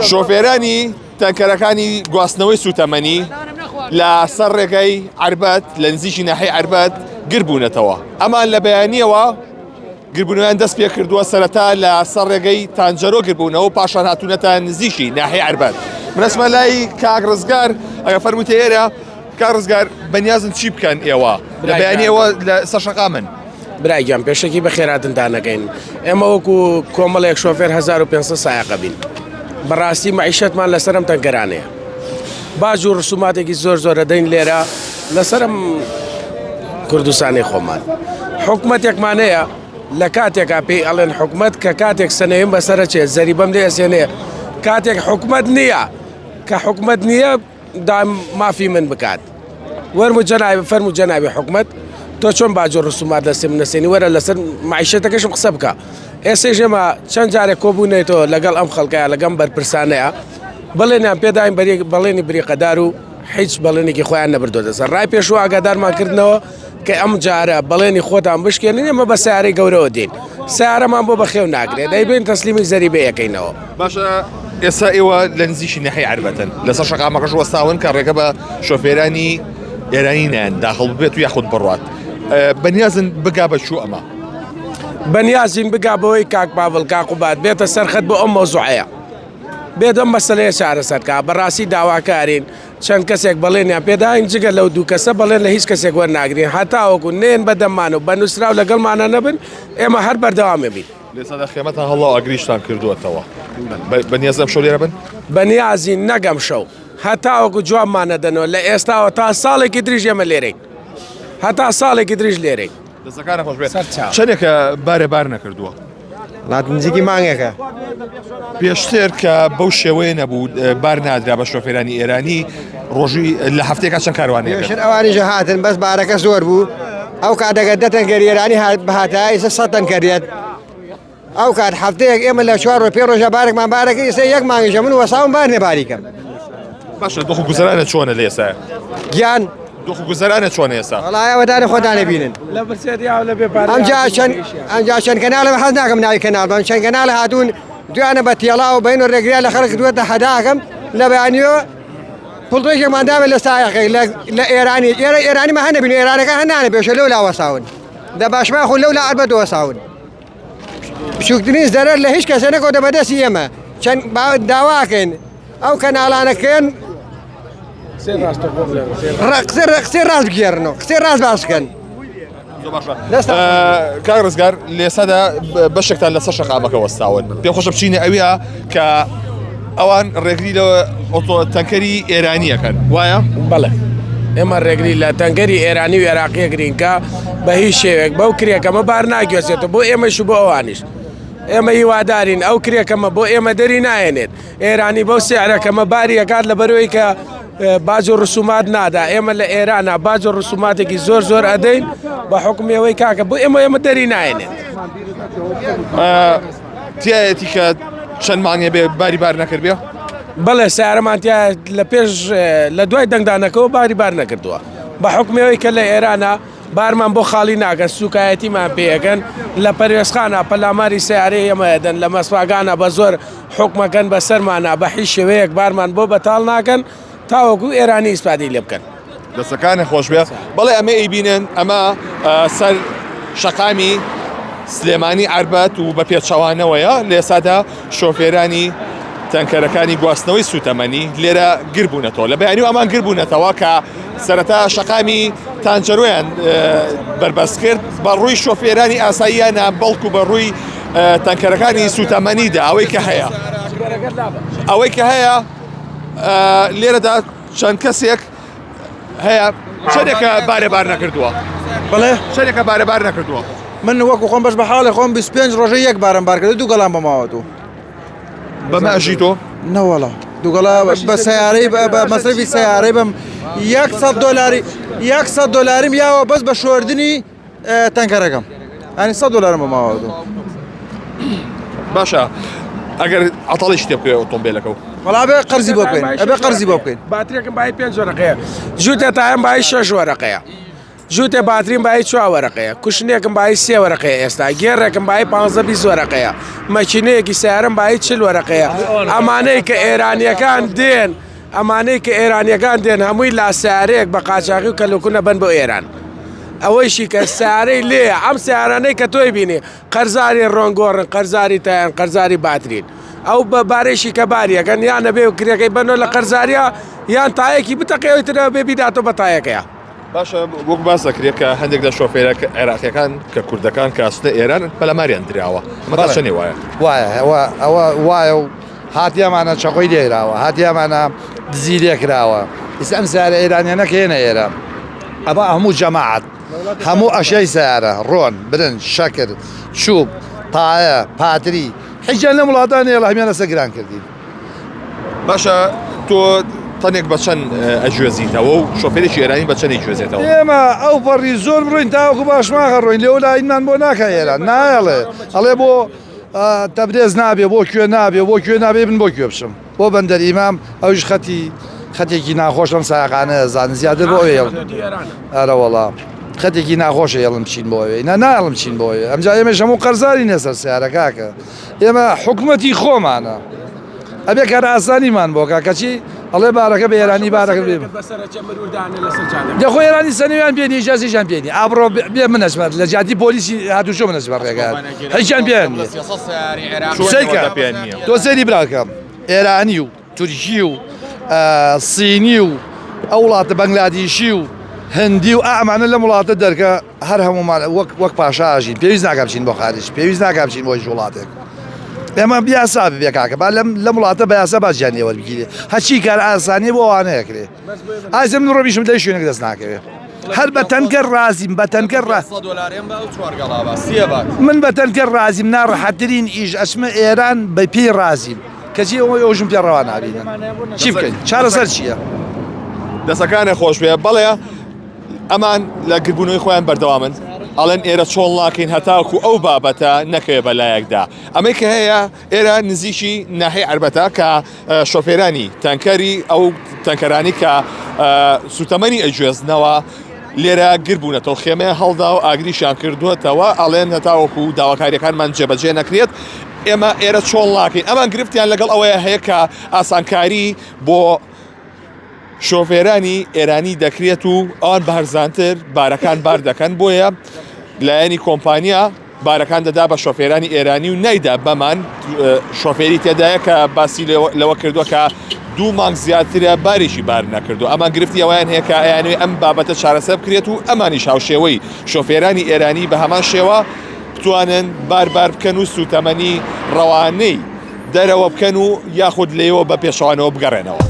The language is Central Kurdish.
شۆفێرانی تانکەرەکانی گواستنەوەی سوتەمەنی لە سەر ڕێگەی عربەت لە نزیکی ناحەی عربەت گربوونەتەوە. ئەمان لە بەیانیەوە گربوونەوەیان دەست پێ کردووە سەرەتا لە سەر ڕێگەی تانجەرۆ گربوونەوە پاشان هاتوونەتە نزیکی ناحەی عربەت. منەسمە لای کاک ڕزگار ئەگە فەرمووتە ئێرە کاک ڕزگار بەنیازن چی بکەن ئێوە لە بەیانیەوە لە سەر شەقا من؟ برایگیان پێشێکی بەخێراتتان نەکەین ئێمە وەکو کۆمەڵێک شۆفێر 1500 سایقە بین بەڕاستی مەعیشەتمان لەسەرم تەنگەرانەیە باج و ڕسوماتێکی زۆر دەین لێرە لەسەرم کوردستانی خۆمان حکومەتێکمانەیە لە کاتێکا پێی ئەڵێن حکومەت کە کاتێک سنەیەم بەسەرە چێت زەریبەم لێ ئەسێنێ کاتێک حکومەت نییە کە حکومەت نییە مافی من بکات وەرمو جەنابی فەرموو جەنابی حکومەت تۆ چۆن باج و ڕسومات لەسێ منەسێنی وەرە لەسەر معیشەتەکەشم قسە بکە ئێستا ژێمە چەند جارێک کۆبوونێتەوە لەگەڵ ئەم خەڵکەیە لەگەم بەرپرسانەیە بەڵێنیان پێداین بەڵێنی بریقەدار و هیچ بەڵێنێکی خۆیان نەبردۆتە سەر ڕای پێشوە ئاگادارمان کردنەوە کە ئەم جارە بەڵێنی خۆتان بشکێنین ئێمە بە سیارەی گەورەوە دێن سیارەمان بۆ بەخێو ناگرێت دەیبێن تەسلیمی زەریبە یەکەینەوە. باشە ئێستا ئێوە لە نزیکی ناحەی عربەتن لەسەر شەقامەکەش وەستاون کە ڕێگە بە شۆفێرانی ئێرانی نایەن داخڵ بێت و یاخود بڕات بەنیازن بگا بە چوو ئەمە بەنیازین بگا بەوەی کاک پاڤڵ کاقوبات بێتە سەرخەت بۆ ئەم مەوزوعەیە بێت ئەم مەسەلەیە چارەسەرکە بەڕاستی داواکارین چەند کەسێک بەڵێنیان پێداین جگە لەو دوو کەسە بەڵێن لە هیچ کەسێک وەرناگرین هەتاوەکو نێن بەدەممان و بە نووسراو لەگەڵمانە نەبن ئێمە هەر بەردەوامێ بین لێسەدا خێمەتان هەڵا ئەگریشتان کردووەتەوە بەنیازم شەو لێرە بن بەنیازین نەگەم شەو هەتاوەکو جوانمانە دەنەوە لە ئێستاوە تا ساڵێکی دریژ ئێمە لێرەین هەتا ساڵێکی دریژ لێرەی دەستەکانە خۆش بێت چەندێکە بارێبار نەکردووە نزیکی مانگێکە پێشتر کە بەو شێوەیە نەبوو بار نادرا بە شۆفێرانی ئێرانی ڕۆژی لە هەفتێکا چەند کاروانێک ئەوانیژە هاتن بەس بارەکە زۆر بوو ئەو کاتەکە دەتەنگەری ئێرانی بەهاتە ئێستا 100 تەنکەریەت ئەو کات هەفتەیەک ئێمە لە 4 پێ ڕۆژە بارێکمان بارەکە ئێستا یەک مانگیژە من وەساوم بار نێباریکەم. باشە دۆخ و گوزەرانە چۆنە لە ئێستا گیان دۆخ و گوزەرانە چۆن ئێستا وەڵایەوەدانە خۆدانە بینن ئەمجا چەند کەناڵە حەز ناکەم ناوی کەناڵ چەند کەناڵە هاتوون دوانە بە تێڵا و بین و ڕێگریا لە خەڵک دوێتە حەداکەم لە بەیانیەوە پڵتۆیەکمانداوێت لە سایەقەی لە ئێرانی ئێرانیمە هەنە بین و ئێرانەکە هەنانە پێشە لەو لاوەساون دە باشما خو لەو لا عەربەت وەساون بچووکترین زەرەر لە هیچ کەسە نەکەوتە بەدەستی ئێمە چەند داواکەین ئەو کەناڵانەکەن قسەی ڕاست بگێڕنەوە قسەی ڕاست باسکەن. کاک ڕزگار لێسەدا بەشێکتان لەسەر شەقامەکە وەستاون پێم خۆشە بچینە ئەویە کە ئەوان ڕێگری لە تەنکەری ئێرانیەکەن وایە؟ بەڵێ ئێمە ڕێگری لە تەنگەری ئێرانی و عێراقیە گرینکە بە هیچ شێوێک بەو کرێکەمە بار ناگوێسێتەوە بۆ ئێمەش و بۆ ئەوانیش ئێمە هیوادارین ئەو کرێکەمە بۆ ئێمە دەری نایێنێت ئێرانی بەو سیارەکەمە باری ئەکات لە بەرەوەی کە باج و ڕسومات نادا ئێمە لە ئێرانە باج و ڕسوماتێکی زۆر ئەدەین بە حکومەوەی کاکە بۆ ئێمە دەری نایێنێت تایەتی کە چەند مانگێ بێ باری بار نەکرد بێ؟ بەڵێ سیارەمان لە پێش لە دوای دەنگدانەکەەوە باری بار نەکردووە بە حکومەوەی کە لە ئێرانە بارمان بۆ خاڵی ناکەن سوکایەتیمان پێەکەن لە پەروێزخانە پەلاماری سیارەی ئێمەدەن لە مەسواگانە بە زۆر حکومەکەن بە سەرمانە بە هیچ شێوەیەک بارمان بۆ بەتاڵ ناکەن تاوەکو ئێرانی ئیسپادی لێ بکەن دەستەکانە خۆش بێت بەڵێ ئەمە ئەیبینن ئەمە سەر شەقامی سلێمانی عربەت و بە پێچەوانەوەیە لێسادا شۆفێرانی تەنکەرەکانی گواستنەوەی سوتەمەنی لێرە گربوونەتەوە لە بەیانی و ئەمان گربوونەتەوە کە سەرەتا شەقامی تانجەرۆیان بربەست کرد بە ڕووی شۆفێرانی ئاساییانە بەڵکو بە ڕووی تەنکەرەکانی سوتەمەنیدا ئەوەی کە هەیە لێرەدا چەند کەسێک هەیە چەندێکە بارێبار نەکردووە بڵێ چەندێکە بارێبار نەکردووە من وەکو خۆم بەش بە حاڵی خۆم 25 ڕۆژە یەک بارم بار کرد دوو گەڵام بەماوەتەوە بەمە ئەژیتۆ نەوەڵە دووگەڵا بە سیارەی بە مەسرفی سیارەی بم 100 دلاریم یاوە بەس بە شۆردنی تەنکەرەکەم ئەنی 100 دلارم بەماوەتەوە باشە ئەگەر عەتەڵیش تێ بکەوێ ئۆتۆمبیلەکە وەڵا بێ قەرزی بۆ بکەین باتریەکەم بای 5 وەرەقەیە جووتێ تایم بای 6 وەرەقەیە جوتێ باترین بای 4 وەرەقەیە کوشنێکم بای 3 وەرەقەیە ئێستا گێڕێکم بای 15 وەرەقەیە مەکینەیەکی سیارم بای 40 وەرەقەیە ئەمانەی کە ئێرانیەکان دێن ئەمانەی کە ئێرانیەکان دێن هەمووی لاسیارەیەک بە قاچاقی و کەلوکونە بن بۆ ئێران ئەوەیشی کە سیارەی لێ ئەم سیارانەی کە تۆی بینی قەرزاری ڕۆنگۆڕن قەرزاری تایان قەرزاری باترین ئەو بە بارێشی کە باریەکەن یانە بێ و کرێەکەی بنەوە لە قەرزاریە یان تایەکی بتەقەوەیترەوە بێ بیداتۆ بە تایەکەیە باشە وەک باس دەکرێت کە هەندێک لە شۆفێرە عێراقیەکان کە کوردەکان کاسنە ئێران پەلەماریان دراوە ئەمە چەنێ وایە ئەوە وایە و هاتیامانە چەقۆی لێراوە هاتیامانە دزی لێکراوە ئێستا ئەم سیارە ئێرانیانە هێنە ئێرە ئەمە هەموو جەماعەت هەموو ئەشەی سیارە ڕۆن برن شەکر چوب تایە پاتری حیجان لە وڵاتان هێڵە هەمیان لەسەر گران کردین باشە تۆ تەنێک بە چەند ئەگوێزیتەوە و شۆفێرێکی ئێرانی بە چەندی گوێزێتەوە ئێمە ئەو پەڕی زۆر بڕۆین تاوەکو باشماخە ڕۆین لێو لاینمان بۆ ناکە ئێران نایەڵێ ئەڵێ بۆ تەبرێز نابێ بۆ کوێ نابێ بۆ کوێ نابێ بن بۆ کوێ بچم بۆ بەندەر ئیمام ئەوش خەتێکی ناخۆشم ساقانە زان زیاتر بۆ ئێڵ ئەرە وەڵام خەتێکی ناخۆشە هێڵم چین بۆ ئەوێ نایڵم چین بۆ ئەوێ ئەمجا ئێمەش هەموو قەرزاری نێسەر سیارە کاکە ئێمە حکومەتی خۆمانە ئەبێ کار ئاسانیمان بۆ کاکەچی ئەڵێ بارەکە بە ئێرانی بارەکە بێ دەخۆ ئێرانی سەنویان بێنی ئیجازیشان بێنی ئابڕۆ بێ منەسمەت لە جاتی پۆلیسی هاتوچۆ منەسمەت ڕێگات هیچیان پێیان تۆ سەیری براکەم ئێرانی و تورکی و سینی و ئەو وڵاتە بەنگلادیشی و هەندی و ئەمانە لە وڵاتە دەرکە هەر هەمومان وەک پاشاژین پێویست ناکە بچین بۆ خارج پێویست ناکە بچین بۆ هیچ وڵاتێک ئێمە بیاسا بێ کاکە با لە وڵاتە بە یاسا باجیان وەربگیرێ هەچی کار ئاسانی بۆ ئەوانەیەکرێ ئازم ڕۆبیشم لەی شوێنێک دەست ناکەوێت هەر بە تەنکە رازیم بە تەنکە من بە تەنکە رازیم ناڕەحەتترین ئیش ئەچمە ئێران بە پێی رازیم کەچی ئەوژم پێ ڕەوا نابینن چی بکەین چارەسەر چییە؟ دەسەکانە خۆش بێ بەڵێ ئەمان لە گربوونەوەی خۆیان بەردەوامن ئەڵێن ئێرە چۆڵ ناکەین هەتاکو ئەو بابەتە نەکەوێ بەلایەکدا ئەمەی کە هەیە ئێرە نزیکی ناحی عربەتە کە شۆفێرانی تەنکەری ئەو تەنکەرانی کە سوتەمەنی ئەگوێزنەوە لێرە گربوونەتەوە خێمەیە هەڵدا و ئاگریشیان کردووەتەوە ئەڵێن هەتاوەکو داواکاریەکانمان جێبەجێ نەکرێت ئێمە ئێرە چۆڵ ناکەین ئەمان گرفتیان لەگەڵ ئەوەیە هەیە کە ئاسانکاری بۆ شۆفێرانی ئێرانی دەکرێت و ئەوان بەهەرزانتر بارەکان بار دەکەن بۆیە لایەنی کۆمپانیا بارەکان دەدا بە شۆفێرانی ئێرانی و نەیدا بەمان شۆفێری تێدایە کە باسی لەوە کردووە کە 2 مانگ زیاترە بارێکی بار نەکردو ئەمان گرفتی ئەویان هەیە کە ئەیانوێ ئەم بابەتە چارەسەر بکرێت و ئەمانی شاوشێوەی شۆفێرانی ئێرانی بە هەمان شێوە بتوانن بار بکەن و سوتەمەنی ڕەوانەی دەرەوە بکەن و یاخود لێەوە بە پێشەوانەوە بگەڕێنەوە.